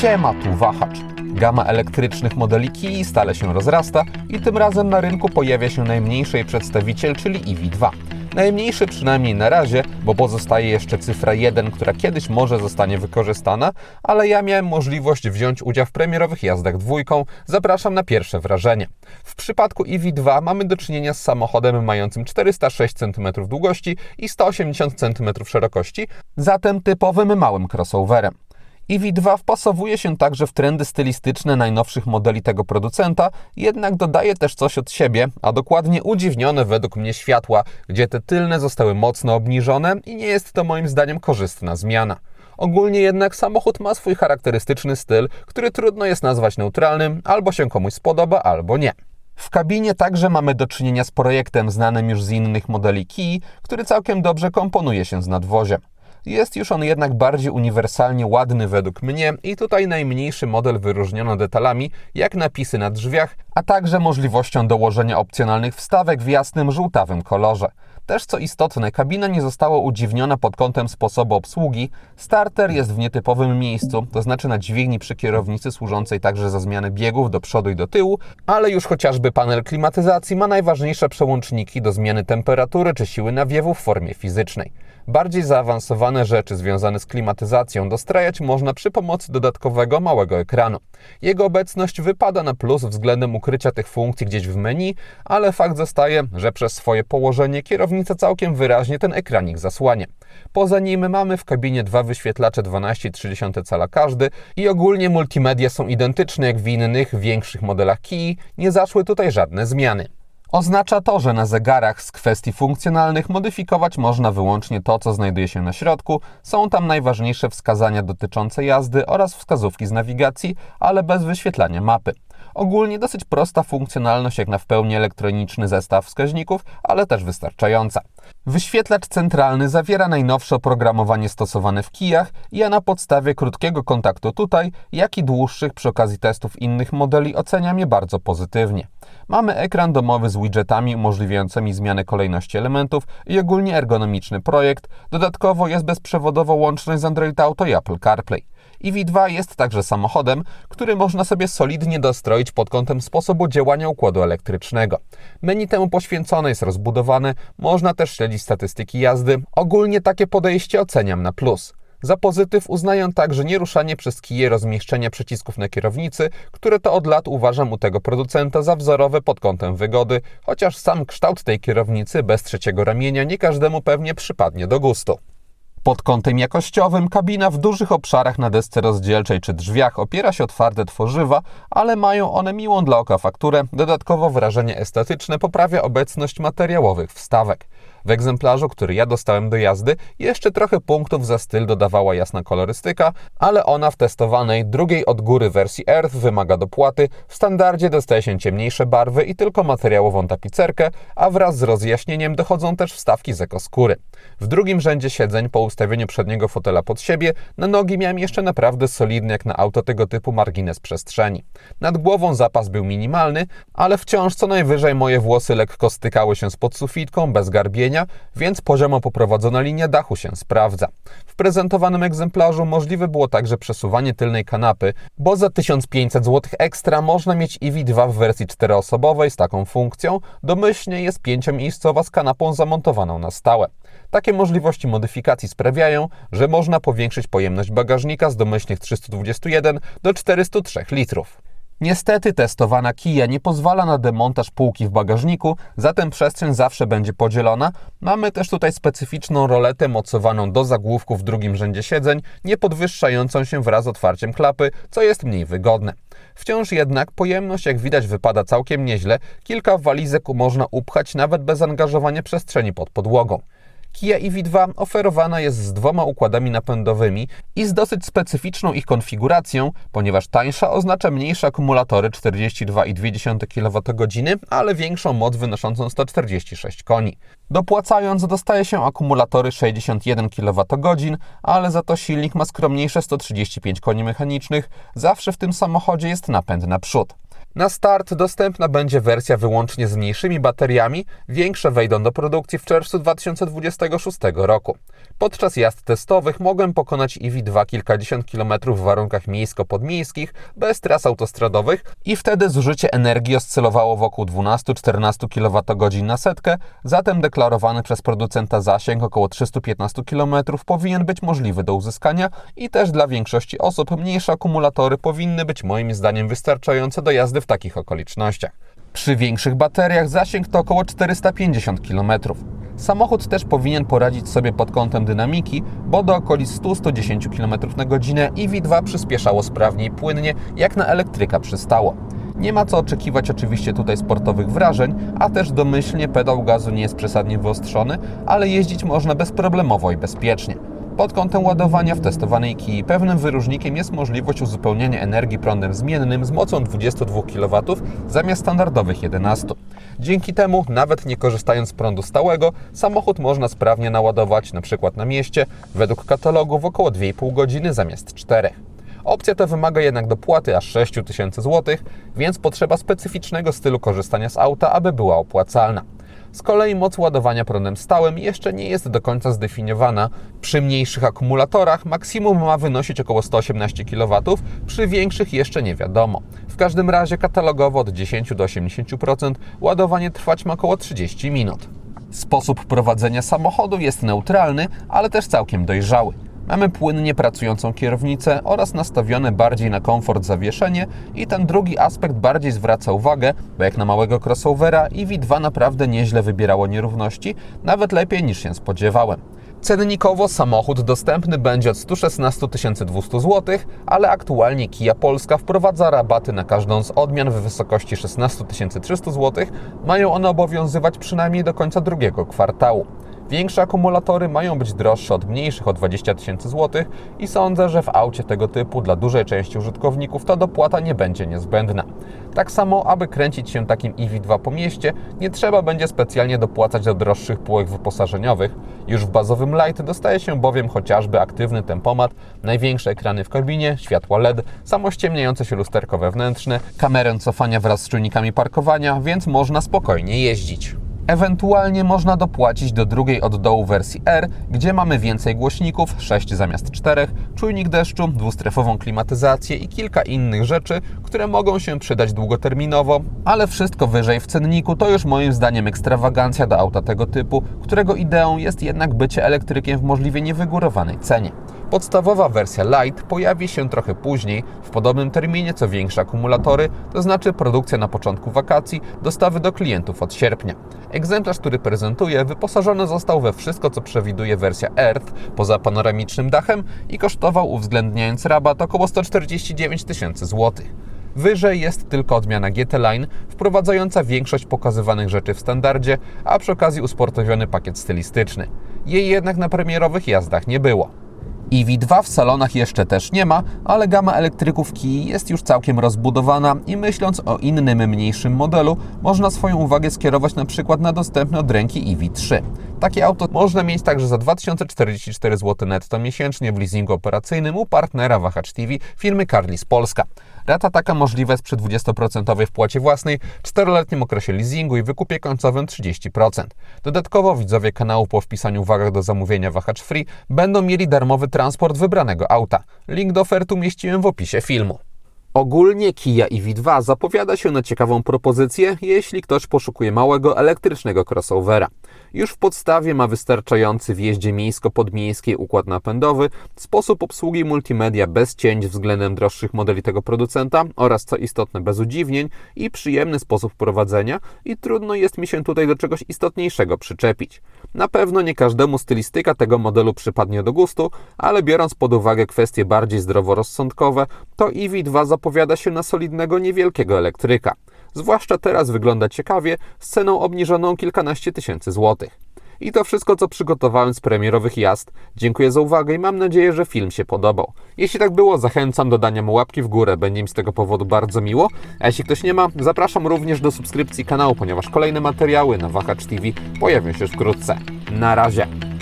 Siema, tu wahacz. Gama elektrycznych modeli Kii stale się rozrasta i tym razem na rynku pojawia się najmniejszy jej przedstawiciel, czyli EV2. Najmniejszy przynajmniej na razie, bo pozostaje jeszcze cyfra 1, która kiedyś może zostanie wykorzystana, ale ja miałem możliwość wziąć udział w premierowych jazdach dwójką. Zapraszam na pierwsze wrażenie. W przypadku EV2 mamy do czynienia z samochodem mającym 406 cm długości i 180 cm szerokości, zatem typowym małym crossoverem. EV2 wpasowuje się także w trendy stylistyczne najnowszych modeli tego producenta, jednak dodaje też coś od siebie, a dokładnie udziwnione według mnie światła, gdzie te tylne zostały mocno obniżone i nie jest to moim zdaniem korzystna zmiana. Ogólnie jednak samochód ma swój charakterystyczny styl, który trudno jest nazwać neutralnym, albo się komuś spodoba, albo nie. W kabinie także mamy do czynienia z projektem znanym już z innych modeli Kii, który całkiem dobrze komponuje się z nadwoziem. Jest już on jednak bardziej uniwersalnie ładny według mnie i tutaj najmniejszy model wyróżniono detalami, jak napisy na drzwiach, a także możliwością dołożenia opcjonalnych wstawek w jasnym, żółtawym kolorze. Też co istotne, kabina nie została udziwniona pod kątem sposobu obsługi. Starter jest w nietypowym miejscu, to znaczy na dźwigni przy kierownicy służącej także za zmianę biegów do przodu i do tyłu, ale już chociażby panel klimatyzacji ma najważniejsze przełączniki do zmiany temperatury czy siły nawiewu w formie fizycznej. Bardziej zaawansowane rzeczy związane z klimatyzacją dostrajać można przy pomocy dodatkowego małego ekranu. Jego obecność wypada na plus względem ukrycia tych funkcji gdzieś w menu, ale fakt zostaje, że przez swoje położenie kierownica całkiem wyraźnie ten ekranik zasłania. Poza nim mamy w kabinie dwa wyświetlacze 12,3 cala każdy i ogólnie multimedia są identyczne jak w innych, większych modelach Kii, nie zaszły tutaj żadne zmiany. Oznacza to, że na zegarach z kwestii funkcjonalnych modyfikować można wyłącznie to, co znajduje się na środku. Są tam najważniejsze wskazania dotyczące jazdy oraz wskazówki z nawigacji, ale bez wyświetlania mapy. Ogólnie dosyć prosta funkcjonalność jak na w pełni elektroniczny zestaw wskaźników, ale też wystarczająca. Wyświetlacz centralny zawiera najnowsze oprogramowanie stosowane w Kijach i ja na podstawie krótkiego kontaktu tutaj, jak i dłuższych przy okazji testów innych modeli oceniam je bardzo pozytywnie. Mamy ekran domowy z widgetami umożliwiającymi zmianę kolejności elementów i ogólnie ergonomiczny projekt. Dodatkowo jest bezprzewodowa łączność z Android Auto i Apple CarPlay. EV2 jest także samochodem, który można sobie solidnie dostroić pod kątem sposobu działania układu elektrycznego. Menu temu poświęcone jest rozbudowane, można też śledzić statystyki jazdy. Ogólnie takie podejście oceniam na plus. Za pozytyw uznaję także nieruszanie przez Kiję rozmieszczenia przycisków na kierownicy, które to od lat uważam u tego producenta za wzorowe pod kątem wygody, chociaż sam kształt tej kierownicy bez trzeciego ramienia nie każdemu pewnie przypadnie do gustu. Pod kątem jakościowym kabina w dużych obszarach na desce rozdzielczej czy drzwiach opiera się o twarde tworzywa, ale mają one miłą dla oka fakturę. Dodatkowo wrażenie estetyczne poprawia obecność materiałowych wstawek. W egzemplarzu, który ja dostałem do jazdy, jeszcze trochę punktów za styl dodawała jasna kolorystyka, ale ona w testowanej drugiej od góry wersji Earth wymaga dopłaty. W standardzie dostaje się ciemniejsze barwy i tylko materiałową tapicerkę, a wraz z rozjaśnieniem dochodzą też wstawki z ekoskóry. W drugim rzędzie siedzeń po ustawieniu przedniego fotela pod siebie na nogi miałem jeszcze naprawdę solidny jak na auto tego typu margines przestrzeni. Nad głową zapas był minimalny, ale wciąż co najwyżej moje włosy lekko stykały się z podsufitką bez garbienia, więc poziomo poprowadzona linia dachu się sprawdza. W prezentowanym egzemplarzu możliwe było także przesuwanie tylnej kanapy, bo za 1500 zł ekstra można mieć EV2 w wersji 4-osobowej z taką funkcją. Domyślnie jest 5-miejscowa z kanapą zamontowaną na stałe. Takie możliwości modyfikacji sprawiają, że można powiększyć pojemność bagażnika z domyślnych 321 do 403 litrów. Niestety testowana Kia nie pozwala na demontaż półki w bagażniku, zatem przestrzeń zawsze będzie podzielona. Mamy też tutaj specyficzną roletę mocowaną do zagłówków w drugim rzędzie siedzeń, nie podwyższającą się wraz z otwarciem klapy, co jest mniej wygodne. Wciąż jednak pojemność, jak widać, wypada całkiem nieźle. Kilka walizek można upchać nawet bez angażowania przestrzeni pod podłogą. Kia EV2 oferowana jest z dwoma układami napędowymi i z dosyć specyficzną ich konfiguracją, ponieważ tańsza oznacza mniejsze akumulatory 42,2 kWh, ale większą moc wynoszącą 146 koni. Dopłacając dostaje się akumulatory 61 kWh, ale za to silnik ma skromniejsze 135 koni mechanicznych. Zawsze w tym samochodzie jest napęd na przód. Na start dostępna będzie wersja wyłącznie z mniejszymi bateriami, większe wejdą do produkcji w czerwcu 2026 roku. Podczas jazd testowych mogłem pokonać EV2 kilkadziesiąt kilometrów w warunkach miejsko-podmiejskich, bez tras autostradowych i wtedy zużycie energii oscylowało wokół 12-14 kWh na setkę, zatem deklarowany przez producenta zasięg około 315 km powinien być możliwy do uzyskania i też dla większości osób mniejsze akumulatory powinny być moim zdaniem wystarczające do jazdy w takich okolicznościach. Przy większych bateriach zasięg to około 450 km. Samochód też powinien poradzić sobie pod kątem dynamiki, bo do okolic 100-110 km na godzinę EV2 przyspieszało sprawnie i płynnie, jak na elektryka przystało. Nie ma co oczekiwać oczywiście tutaj sportowych wrażeń, a też domyślnie pedał gazu nie jest przesadnie wyostrzony, ale jeździć można bezproblemowo i bezpiecznie. Pod kątem ładowania w testowanej Kii pewnym wyróżnikiem jest możliwość uzupełniania energii prądem zmiennym z mocą 22 kW zamiast standardowych 11. Dzięki temu, nawet nie korzystając z prądu stałego, samochód można sprawnie naładować np. na mieście według katalogu w około 2,5 godziny zamiast 4. Opcja ta wymaga jednak dopłaty aż 6 000 zł, więc potrzeba specyficznego stylu korzystania z auta, aby była opłacalna. Z kolei moc ładowania prądem stałym jeszcze nie jest do końca zdefiniowana. Przy mniejszych akumulatorach maksimum ma wynosić około 118 kW, przy większych jeszcze nie wiadomo. W każdym razie katalogowo od 10 do 80% ładowanie trwać ma około 30 minut. Sposób prowadzenia samochodu jest neutralny, ale też całkiem dojrzały. Mamy płynnie pracującą kierownicę oraz nastawione bardziej na komfort zawieszenie i ten drugi aspekt bardziej zwraca uwagę, bo jak na małego crossovera EV2 naprawdę nieźle wybierało nierówności, nawet lepiej niż się spodziewałem. Cennikowo samochód dostępny będzie od 116 200 zł, ale aktualnie Kia Polska wprowadza rabaty na każdą z odmian w wysokości 16 300 zł. Mają one obowiązywać przynajmniej do końca drugiego kwartału. Większe akumulatory mają być droższe od mniejszych o 20 000 zł i sądzę, że w aucie tego typu dla dużej części użytkowników ta dopłata nie będzie niezbędna. Tak samo, aby kręcić się takim EV2 po mieście, nie trzeba będzie specjalnie dopłacać do droższych półek wyposażeniowych. Już w bazowym Lite dostaje się bowiem chociażby aktywny tempomat, największe ekrany w kabinie, światła LED, samościemniające się lusterko wewnętrzne, kamerę cofania wraz z czujnikami parkowania, więc można spokojnie jeździć. Ewentualnie można dopłacić do drugiej od dołu wersji R, gdzie mamy więcej głośników, 6 zamiast 4, czujnik deszczu, dwustrefową klimatyzację i kilka innych rzeczy, które mogą się przydać długoterminowo, ale wszystko wyżej w cenniku to już moim zdaniem ekstrawagancja do auta tego typu, którego ideą jest jednak bycie elektrykiem w możliwie niewygórowanej cenie. Podstawowa wersja Lite pojawi się trochę później, w podobnym terminie co większe akumulatory, to znaczy produkcja na początku wakacji, dostawy do klientów od sierpnia. Egzemplarz, który prezentuję, wyposażony został we wszystko, co przewiduje wersja Earth, poza panoramicznym dachem i kosztował, uwzględniając rabat, około 149 000 zł. Wyżej jest tylko odmiana GT Line, wprowadzająca większość pokazywanych rzeczy w standardzie, a przy okazji usportowiony pakiet stylistyczny. Jej jednak na premierowych jazdach nie było. EV2 w salonach jeszcze też nie ma, ale gama elektryków Kii jest już całkiem rozbudowana i myśląc o innym, mniejszym modelu, można swoją uwagę skierować na przykład na dostępne od ręki EV3. Takie auto można mieć także za 2044 zł netto miesięcznie w leasingu operacyjnym u partnera Wahacz TV firmy Carlis Polska. Rata taka możliwa jest przy 20% wpłacie własnej, 4-letnim okresie leasingu i wykupie końcowym 30%. Dodatkowo widzowie kanału po wpisaniu w uwagach do zamówienia Wahacz Free będą mieli darmowy transport wybranego auta. Link do oferty umieściłem w opisie filmu. Ogólnie Kia EV2 zapowiada się na ciekawą propozycję, jeśli ktoś poszukuje małego elektrycznego crossovera. Już w podstawie ma wystarczający w jeździe miejsko-podmiejskiej układ napędowy, sposób obsługi multimedia bez cięć względem droższych modeli tego producenta oraz, co istotne, bez udziwnień i przyjemny sposób prowadzenia i trudno jest mi się tutaj do czegoś istotniejszego przyczepić. Na pewno nie każdemu stylistyka tego modelu przypadnie do gustu, ale biorąc pod uwagę kwestie bardziej zdroworozsądkowe, to EV2 zapowiada się na solidnego, niewielkiego elektryka. Zwłaszcza teraz wygląda ciekawie, z ceną obniżoną kilkanaście tysięcy złotych. I to wszystko, co przygotowałem z premierowych jazd. Dziękuję za uwagę i mam nadzieję, że film się podobał. Jeśli tak było, zachęcam do dania mu łapki w górę, będzie mi z tego powodu bardzo miło. A jeśli ktoś nie ma, zapraszam również do subskrypcji kanału, ponieważ kolejne materiały na Wahacz TV pojawią się już wkrótce. Na razie!